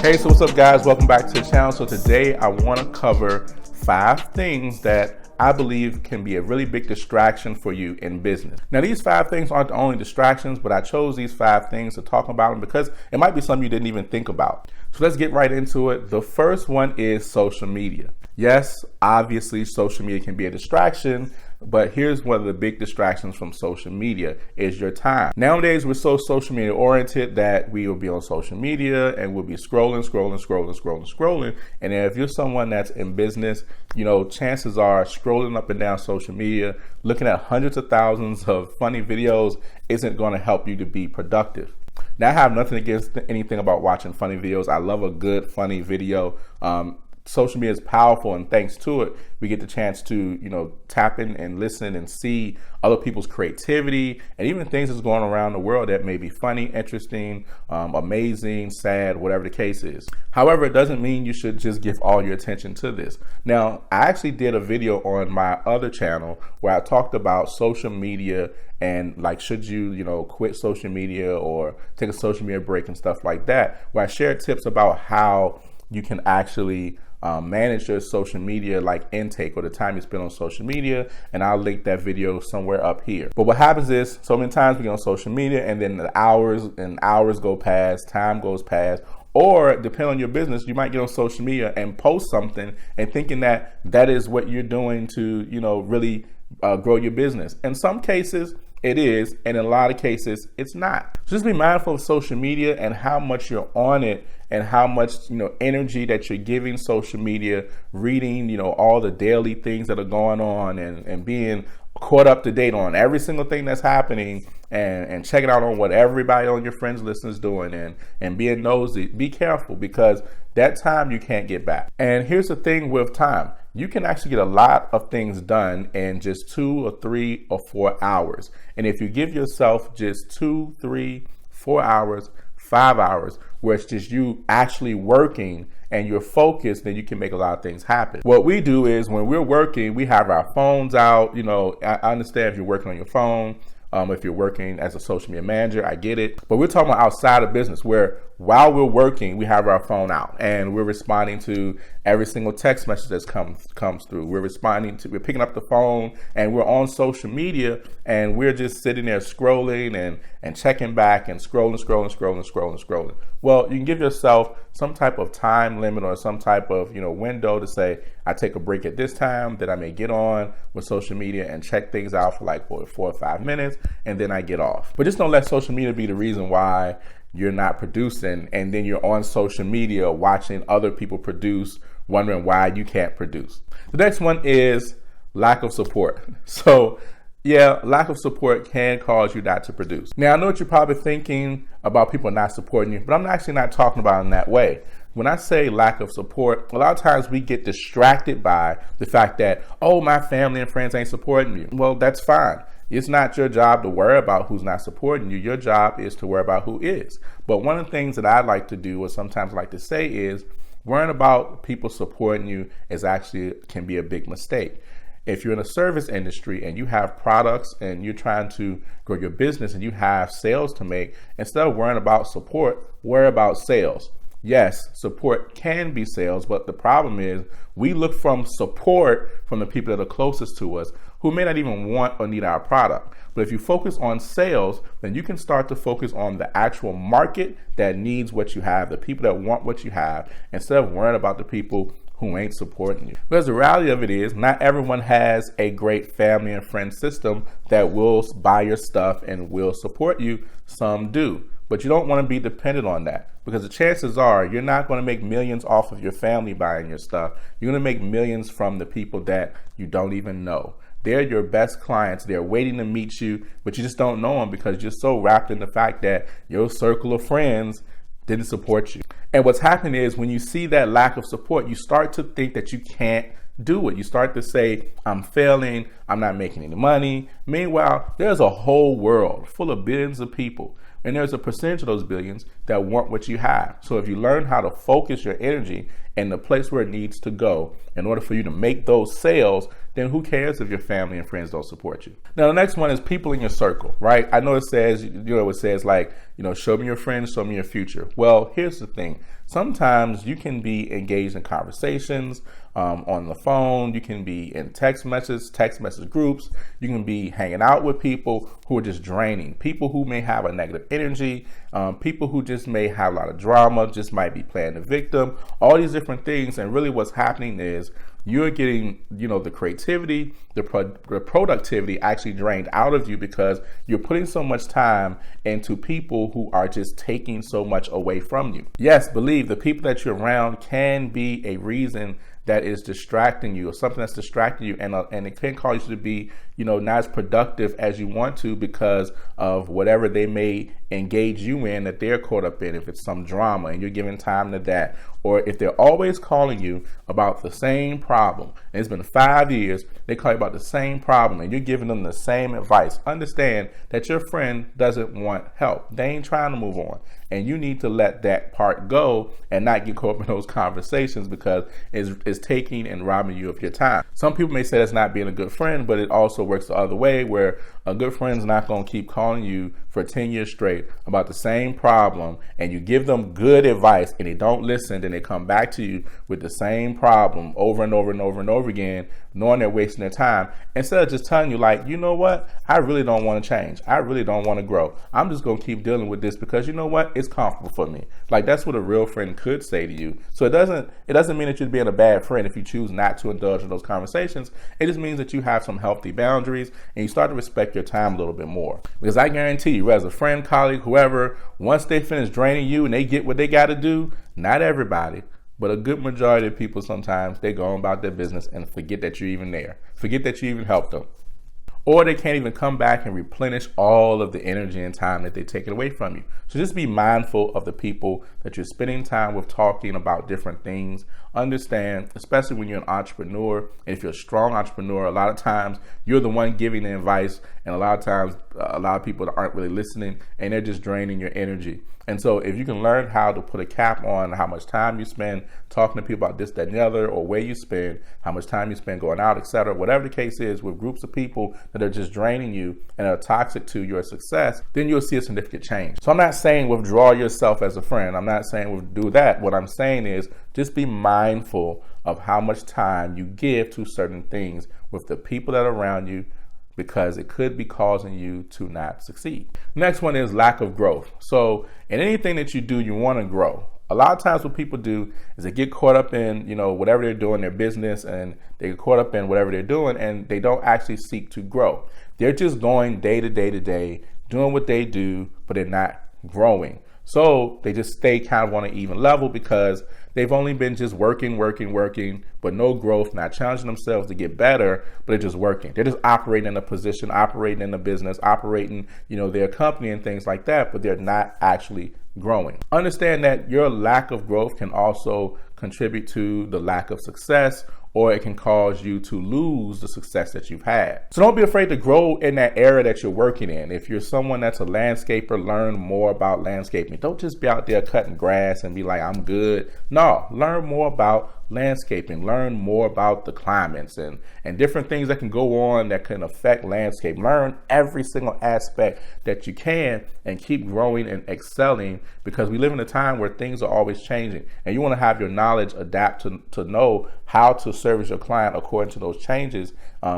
Hey, so what's up guys? Welcome back to the channel. So today I want to cover 5 things that I believe can be a really big distraction for you in business. Now these 5 things aren't the only distractions, but I chose these 5 things to talk about them because it might be something you didn't even think about. So let's get right into it. The first one is social media. Yes, obviously social media can be a distraction, but here's one of the big distractions from social media is your time. Nowadays, we're so social media oriented that we will be on social media and we'll be scrolling. And if you're someone that's in business, you know, chances are scrolling up and down social media, looking at hundreds of thousands of funny videos isn't going to help you to be productive. Now, I have nothing against anything about watching funny videos. I love a good funny video. Social media is powerful, and thanks to it, we get the chance to, you know, tap in and listen and see other people's creativity and even things that's going around the world that may be funny, interesting, amazing, sad, whatever the case is. However, it doesn't mean you should just give all your attention to this. Now, I actually did a video on my other channel where I talked about social media and like, should you, you know, quit social media or take a social media break and stuff like that, where I shared tips about how you can actually manage your social media like intake or the time you spend on social media, and I'll link that video somewhere up here. But what happens is so many times we get on social media and then the hours and hours go past, time goes past, or depending on your business, you might get on social media and post something and thinking that that is what you're doing to, you know, really grow your business. In some cases it is, and in a lot of cases it's not. So just be mindful of social media and how much you're on it and how much, you know, energy that you're giving social media, reading, you know, all the daily things that are going on and being caught up to date on every single thing that's happening and checking out on what everybody on your friends list is doing and being nosy. Be careful, because that time you can't get back. And here's the thing with time. You can actually get a lot of things done in just 2 or 3 or 4 hours. And if you give yourself just 2, 3, 4 hours, 5 hours, where it's just you actually working and you're focused, then you can make a lot of things happen. What we do is when we're working, we have our phones out. You know, I understand if you're working on your phone, if you're working as a social media manager, I get it. But we're talking about outside of business, where while we're working, we have our phone out and we're responding to every single text message that comes through. We're picking up the phone and we're on social media and we're just sitting there scrolling and checking back and scrolling. Well, you can give yourself some type of time limit or some type of, you know, window to say, I take a break at this time that I may get on with social media and check things out for like 4 or 5 minutes, and then I get off. But just don't let social media be the reason why you're not producing, and then you're on social media watching other people produce, wondering why you can't produce. The next one is lack of support. So yeah, lack of support can cause you not to produce. Now, I know what you're probably thinking about people not supporting you, but I'm actually not talking about it in that way. When I say lack of support, a lot of times we get distracted by the fact that, oh, my family and friends ain't supporting you. Well, that's fine. It's not your job to worry about who's not supporting you. Your job is to worry about who is. But one of the things that I like to do, or sometimes like to say, is worrying about people supporting you can be a big mistake. If you're in a service industry and you have products and you're trying to grow your business and you have sales to make, instead of worrying about support, worry about sales. Yes, support can be sales, but the problem is we look from support from the people that are closest to us who may not even want or need our product. But if you focus on sales, then you can start to focus on the actual market that needs what you have, the people that want what you have, instead of worrying about the people who ain't supporting you. Because the reality of it is, not everyone has a great family and friend system that will buy your stuff and will support you. Some do. But you don't want to be dependent on that, because the chances are you're not going to make millions off of your family buying your stuff. You're going to make millions from the people that you don't even know. They're your best clients. They're waiting to meet you, but you just don't know them because you're so wrapped in the fact that your circle of friends didn't support you. And what's happening is when you see that lack of support, you start to think that you can't do it. You start to say, I'm failing, I'm not making any money. Meanwhile, there's a whole world full of billions of people, and there's a percentage of those billions that want what you have. So if you learn how to focus your energy in the place where it needs to go in order for you to make those sales, then who cares if your family and friends don't support you? Now, the next one is people in your circle, right? I know it says, it says like, show me your friends, show me your future. Well, here's the thing. Sometimes you can be engaged in conversations on the phone. You can be in text message groups. You can be hanging out with people who are just draining, people who may have a negative energy, people who just may have a lot of drama, just might be playing the victim, all these different things. And really what's happening is you're getting, the creativity, the productivity actually drained out of you because you're putting so much time into people who are just taking so much away from you. Yes, believe the people that you're around can be a reason that is distracting you, or something that's distracting you, and it can cause you to be, not as productive as you want to because of whatever they may engage you in that they're caught up in. If it's some drama and you're giving time to that, or if they're always calling you about the same problem, and it's been 5 years, they call you about the same problem and you're giving them the same advice. Understand that your friend doesn't want help. They ain't trying to move on. And you need to let that part go and not get caught up in those conversations because it's taking and robbing you of your time. Some people may say that's not being a good friend, but it also works the other way where a good friend's not going to keep calling you for 10 years straight about the same problem and you give them good advice and they don't listen, then they come back to you with the same problem over and over and over and over again, knowing they're wasting their time, instead of just telling you like, you know what, I really don't want to change. I really don't want to grow. I'm just going to keep dealing with this because you know what, it's comfortable for me. Like that's what a real friend could say to you. So it doesn't mean that you're being a bad friend if you choose not to indulge in those conversations. It just means that you have some healthy boundaries and you start to respect your time a little bit more. Because I guarantee you, as a friend, colleague, whoever, once they finish draining you and they get what they got to do, not everybody, but a good majority of people, sometimes they go on about their business and forget that you're even there. Forget that you even helped them. Or they can't even come back and replenish all of the energy and time that they've taken away from you. So just be mindful of the people that you're spending time with talking about different things. Understand, especially when you're an entrepreneur, and if you're a strong entrepreneur, a lot of times you're the one giving the advice, and a lot of times a lot of people aren't really listening and they're just draining your energy. And so if you can learn how to put a cap on how much time you spend talking to people about this, that, and the other, or where you spend, how much time you spend going out, etc., whatever the case is with groups of people that are just draining you and are toxic to your success, then you'll see a significant change. So I'm not saying withdraw yourself as a friend. I'm not saying do that. What I'm saying is just be mindful of how much time you give to certain things with the people that are around you, because it could be causing you to not succeed. Next one is lack of growth. So in anything that you do, you want to grow. A lot of times what people do is they get caught up in, whatever they're doing, their business, and they get caught up in whatever they're doing, and they don't actually seek to grow. They're just going day to day to day, doing what they do, but they're not growing. So they just stay kind of on an even level because they've only been just working, but no growth, not challenging themselves to get better, but they're just working. They're just operating in a position, operating in a business, operating, their company and things like that, but they're not actually growing. Understand that your lack of growth can also contribute to the lack of success, or it can cause you to lose the success that you've had. So don't be afraid to grow in that area that you're working in. If you're someone that's a landscaper, learn more about landscaping. Don't just be out there cutting grass and be like, I'm good. No, learn more about landscaping, learn more about the climates and different things that can go on that can affect landscape. Learn every single aspect that you can and keep growing and excelling, because we live in a time where things are always changing and you want to have your knowledge adapt to know how to service your client according to those changes,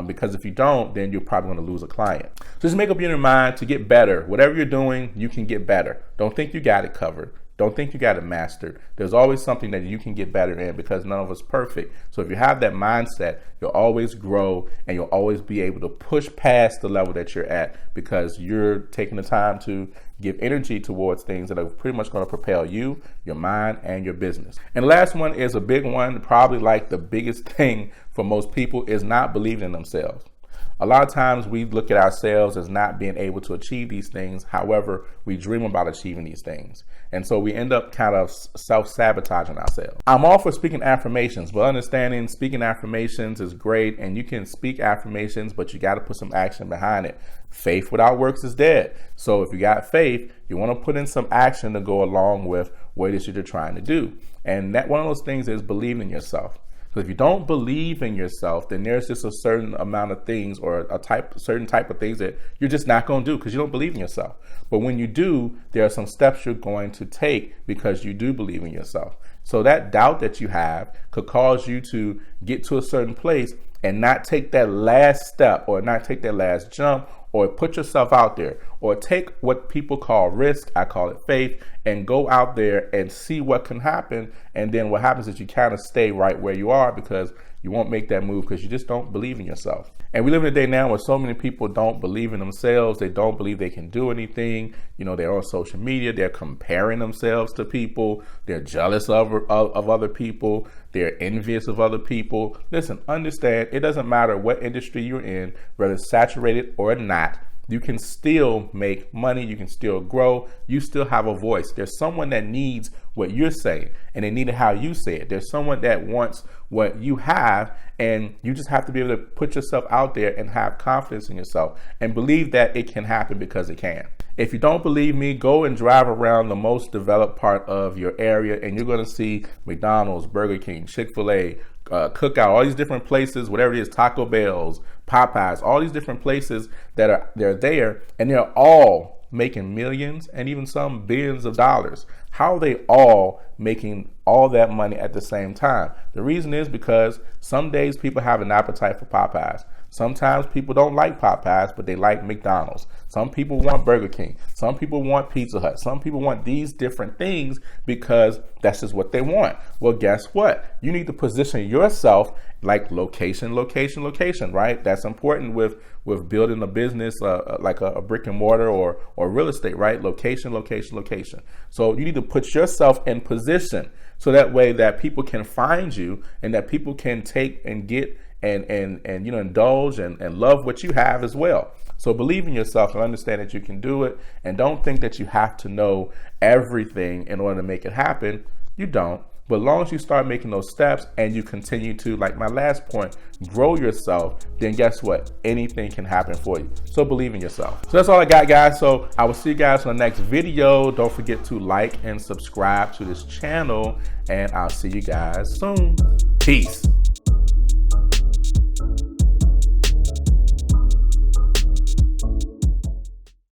because if you don't, then you're probably going to lose a client. So just make up your mind to get better. Whatever you're doing, you can get better. Don't think you got it covered. Don't think you got it mastered. There's always something that you can get better in, because none of us perfect. So if you have that mindset, you'll always grow and you'll always be able to push past the level that you're at, because you're taking the time to give energy towards things that are pretty much going to propel you, your mind, and your business. And the last one is a big one, probably like the biggest thing for most people, is not believing in themselves. A lot of times we look at ourselves as not being able to achieve these things. However, we dream about achieving these things. And so we end up kind of self-sabotaging ourselves. I'm all for speaking affirmations, but understanding speaking affirmations is great. And you can speak affirmations, but you got to put some action behind it. Faith without works is dead. So if you got faith, you want to put in some action to go along with what it is you're trying to do. And that one of those things is believing in yourself. So if you don't believe in yourself, then there's just a certain amount of things or certain type of things that you're just not going to do because you don't believe in yourself. But when you do, there are some steps you're going to take because you do believe in yourself. So that doubt that you have could cause you to get to a certain place and not take that last step or not take that last jump or put yourself out there or take what people call risk, I call it faith, and go out there and see what can happen. And then what happens is you kind of stay right where you are because you won't make that move because you just don't believe in yourself. And we live in a day now where so many people don't believe in themselves. They don't believe they can do anything. You know, they're on social media. They're comparing themselves to people. They're jealous of other people. They're envious of other people. Listen, understand, it doesn't matter what industry you're in, whether it's saturated or not. You can still make money. You can still grow. You still have a voice. There's someone that needs what you're saying and they need it how you say it. There's someone that wants what you have, and you just have to be able to put yourself out there and have confidence in yourself and believe that it can happen because it can. If you don't believe me, go and drive around the most developed part of your area and you're going to see McDonald's, Burger King, Chick-fil-A, Cookout, all these different places, whatever it is, Taco Bell's, Popeyes, all these different places they're there, and they're all making millions and even some billions of dollars. How are they all making all that money at the same time? The reason is because some days people have an appetite for Popeyes. Sometimes people don't like Popeyes, but they like McDonald's. Some people want Burger King. Some people want Pizza Hut. Some people want these different things because that's just what they want. Well, guess what? You need to position yourself like location, location, location, right? That's important with building a business like a brick and mortar or real estate, right? Location, location, location. So you need to put yourself in position so that way that people can find you and that people can take and get and you know, indulge and love what you have as well. So believe in yourself and understand that you can do it, and don't think that you have to know everything in order to make it happen. You don't. But as long as you start making those steps and you continue to, like my last point, grow yourself, then guess what? Anything can happen for you. So believe in yourself. So that's all I got, guys. So I will see you guys on the next video. Don't forget to like and subscribe to this channel, and I'll see you guys soon. Peace.